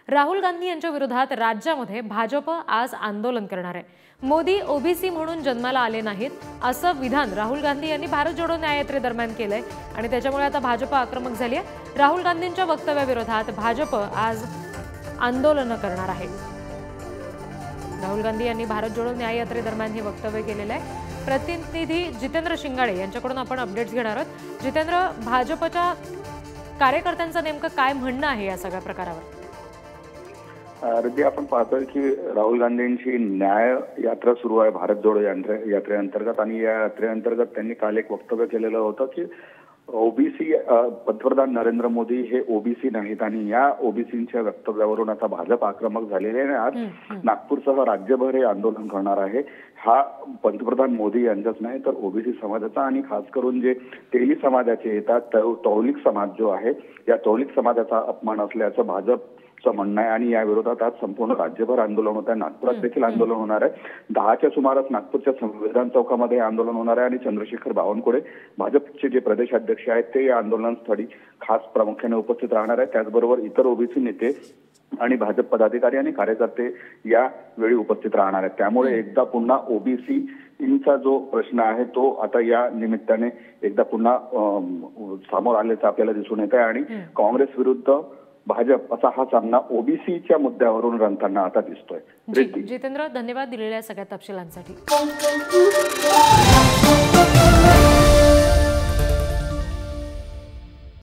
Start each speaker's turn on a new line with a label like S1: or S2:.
S1: राहुल गांधी यांच्या विरोधात राज्यामध्ये भाजप आज आंदोलन करणार आहे। मोदी ओबीसी म्हणून जन्माला आले नाहीत असं विधान राहुल गांधी यांनी भारत जोडो न्याय यात्रेदरम्यान केलंय आणि त्याच्यामुळे आता भाजप आक्रमक झाली आहे। राहुल गांधींच्या वक्तव्याविरोधात भाजप आज आंदोलन करणार आहे। राहुल गांधी यांनी भारत जोडो न्याय यात्रेदरम्यान हे वक्तव्य केलेलं आहे। प्रतिनिधी जितेंद्र शिंगाडे यांच्याकडून आपण अपडेट्स घेणार आहोत। जितेंद्र, भाजपच्या कार्यकर्त्यांचं नेमकं काय म्हणणं आहे या सगळ्या प्रकारावर?
S2: रद्दी आपण पाहतोय की राहुल गांधींची न्याय यात्रा सुरू आहे भारत जोडो यात्रेअंतर्गत आणि या यात्रेअंतर्गत त्यांनी काल एक वक्तव्य केलेलं होतं की ओबीसी पंतप्रधान नरेंद्र मोदी हे ओबीसी नाहीत आणि या ओबीसींच्या वक्तव्यावरून आता भाजप आक्रमक झालेले आहे। आज नागपूरसह राज्यभर हे आंदोलन करणार आहे। हा पंतप्रधान मोदी यांचाच नाही तर ओबीसी समाजाचा आणि खास करून जे तेली समाजाचे येतात तौलिक समाज जो आहे या तौलिक समाजाचा अपमान असल्याचं भाजपचं म्हणणं आहे आणि या विरोधात आज संपूर्ण राज्यभर आंदोलन होत आहे। नागपुरात देखील आंदोलन होणार आहे। 10च्या सुमारास नागपूरच्या संविधान चौकामध्ये आंदोलन होणार आहे आणि चंद्रशेखर बावनकुळे भाजपचे जे प्रदेशाध्यक्ष आहेत ते या आंदोलनस्थळी खास प्रामुख्याने उपस्थित राहणार आहेत। त्याचबरोबर इतर ओबीसी नेते आणि भाजप पदाधिकारी आणि कार्यकर्ते या वेळी उपस्थित राहणार आहेत। त्यामुळे एकदा पुन्हा ओबीसीचा जो प्रश्न आहे तो आता या निमित्ताने एकदा पुन्हा समोर आल्याचं आपल्याला दिसून येत आहे आणि काँग्रेस विरुद्ध भाजप असा हा सामना ओबीसीच्या मुद्द्यावरून रंगताना आता दिसतोय।
S1: जितेंद्र, धन्यवाद दिलेल्या सगळ्या तपशिलांसाठी।